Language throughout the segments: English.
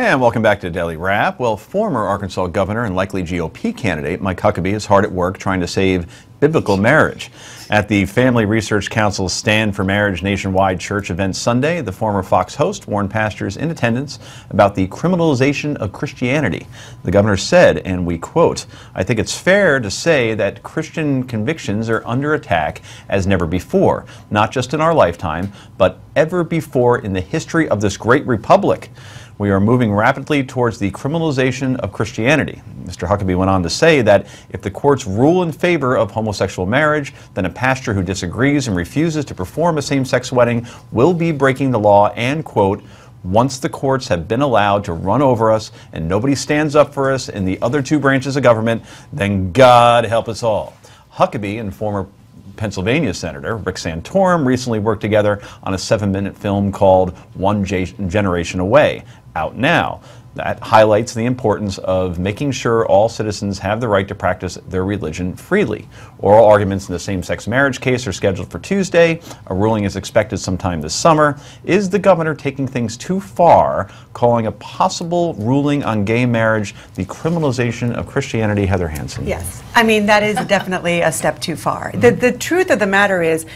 And welcome back to Daily Wrap. Well, former Arkansas governor and likely GOP candidate Mike Huckabee is hard at work trying to save biblical marriage. At the Family Research Council's Stand for Marriage nationwide church event Sunday, the former Fox host warned pastors in attendance about the criminalization of Christianity. The governor said, and we quote, "I think it's fair to say that Christian convictions are under attack as never before, not just in our lifetime, but ever before in the history of this great republic. We are moving rapidly towards the criminalization of Christianity." Mr. Huckabee went on to say that if the courts rule in favor of homosexual marriage, then a pastor who disagrees and refuses to perform a same-sex wedding will be breaking the law and, quote, "Once the courts have been allowed to run over us and nobody stands up for us in the other two branches of government, then God help us all." Huckabee and former Pennsylvania Senator Rick Santorum recently worked together on a 7-minute film called One Generation Away, out now. That highlights the importance of making sure all citizens have the right to practice their religion freely. Oral arguments in the same-sex marriage case are scheduled for Tuesday. A ruling is expected sometime this summer. Is the governor taking things too far, calling a possible ruling on gay marriage the criminalization of Christianity? Heather Hansen. Yes. I mean, that is definitely a step too far. The truth of the matter is,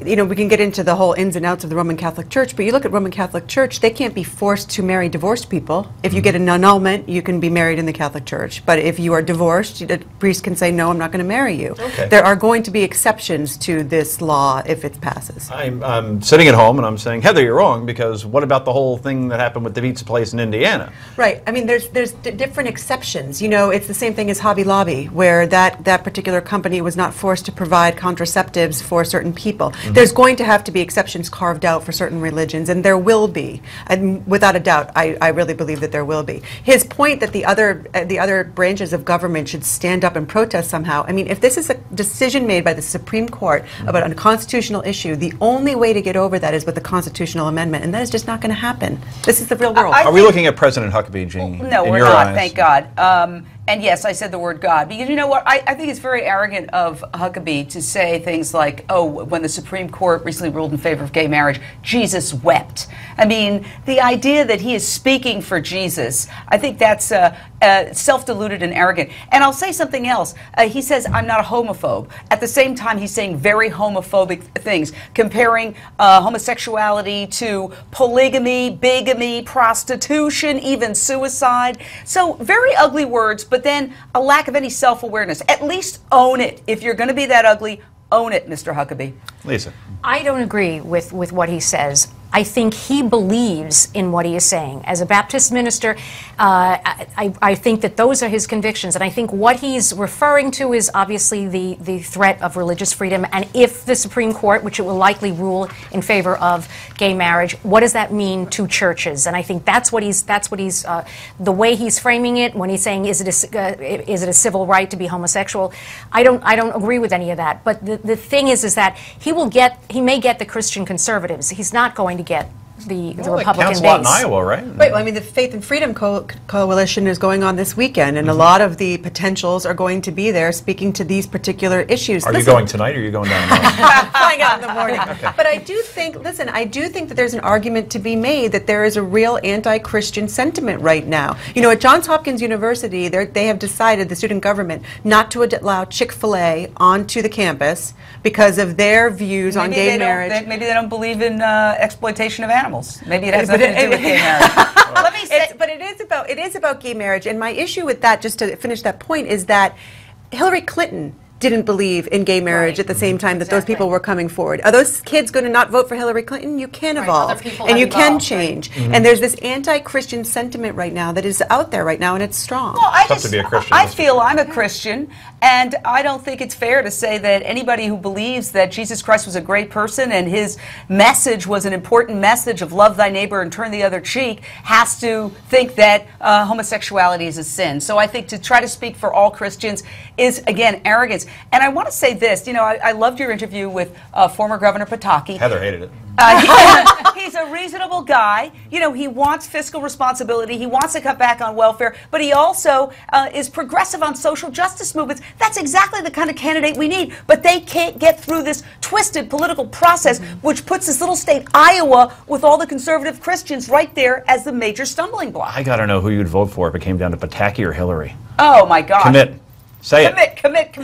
you know, we can get into the whole ins and outs of the Roman Catholic Church, but you look at Roman Catholic Church, they can't be forced to marry divorced people. If you get an annulment, you can be married in the Catholic Church. But if you are divorced, the priest can say, no, I'm not going to marry you. Okay. There are going to be exceptions to this law if it passes. I'm sitting at home and I'm saying, Heather, you're wrong, because what about the whole thing that happened with the pizza place in Indiana? Right. I mean, there's different exceptions. You know, it's the same thing as Hobby Lobby, where that particular company was not forced to provide contraceptives for certain people. There's going to have to be exceptions carved out for certain religions, and there will be. And without a doubt, I really believe that there will be. His point that the other branches of government should stand up and protest somehow. I mean, if this is a decision made by the Supreme Court about a constitutional issue, the only way to get over that is with a constitutional amendment, and that is just not going to happen. This is the real world. Are we looking at President Huckabee, Jean? No, we're not, thank God. And yes, I said the word God, because you know what, I think it's very arrogant of Huckabee to say things like, oh, when the Supreme Court recently ruled in favor of gay marriage, Jesus wept. I mean, the idea that he is speaking for Jesus, I think that's self-deluded and arrogant. And I'll say something else. He says, I'm not a homophobe. At the same time, he's saying very homophobic things, comparing homosexuality to polygamy, bigamy, prostitution, even suicide. So very ugly words, but then a lack of any self-awareness. At least own it. If you're going to be that ugly, own it, Mr. Huckabee. Lisa. I don't agree with what he says. I think he believes in what he is saying. As a Baptist minister, I think that those are his convictions. And I think what he's referring to is obviously the threat of religious freedom. And if the Supreme Court, which it will likely rule in favor of gay marriage, what does that mean to churches? And I think that's what he's the way he's framing it when he's saying, is it a civil right to be homosexual? I don't agree with any of that. But the thing is that he may get the Christian conservatives. He's not going to get the Republican base. That counts a lot in Iowa, right? Right. Well, I mean, the Faith and Freedom Coalition is going on this weekend, and a lot of the potentials are going to be there speaking to these particular issues. Are you going tonight, or are you going down tomorrow? Flying out in the morning. Okay. But I do think, listen, I do think that there's an argument to be made that there is a real anti-Christian sentiment right now. You know, at Johns Hopkins University, they have decided, the student government, not to allow Chick-fil-A onto the campus because of their views on gay marriage. Maybe they don't believe in exploitation of animals. Maybe it has nothing to do with gay marriage. Let me say, but it is about gay marriage, and my issue with that, just to finish that point, is that Hillary Clinton didn't believe in gay marriage at the same time that those people were coming forward. Are those kids going to not vote for Hillary Clinton? You can evolve, and you can change. And there's this anti-Christian sentiment right now that is out there right now, and it's strong. Well, I feel I'm a Christian, and I don't think it's fair to say that anybody who believes that Jesus Christ was a great person and his message was an important message of love thy neighbor and turn the other cheek has to think that homosexuality is a sin. So I think to try to speak for all Christians is, again, arrogance. And I want to say this, you know, I loved your interview with former Governor Pataki. Heather hated it. He's a reasonable guy. You know, he wants fiscal responsibility. He wants to cut back on welfare, but he also is progressive on social justice movements. That's exactly the kind of candidate we need. But they can't get through this twisted political process, which puts this little state, Iowa, with all the conservative Christians right there as the major stumbling block. I got to know who you'd vote for if it came down to Pataki or Hillary. Oh, my God. Commit. Say it. Commit.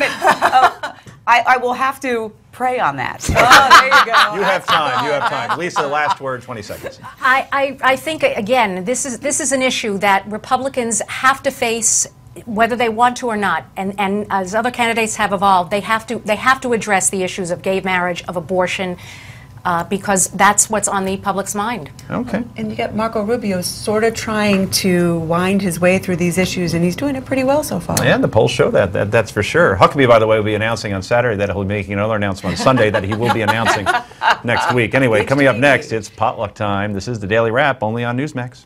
I will have to pray on that. Oh, there you go. You have time. You have time. Lisa, last word, 20 seconds. I think, again, this is an issue that Republicans have to face, whether they want to or not. And as other candidates have evolved, they have to address the issues of gay marriage, of abortion, because that's what's on the public's mind. Okay. And you got Marco Rubio sort of trying to wind his way through these issues, and he's doing it pretty well so far. Yeah, the polls show that's for sure. Huckabee, by the way, will be announcing on Saturday that he'll be making another announcement on Sunday that he will be announcing next week. Anyway, coming up next, it's potluck time. This is the Daily Wrap, only on Newsmax.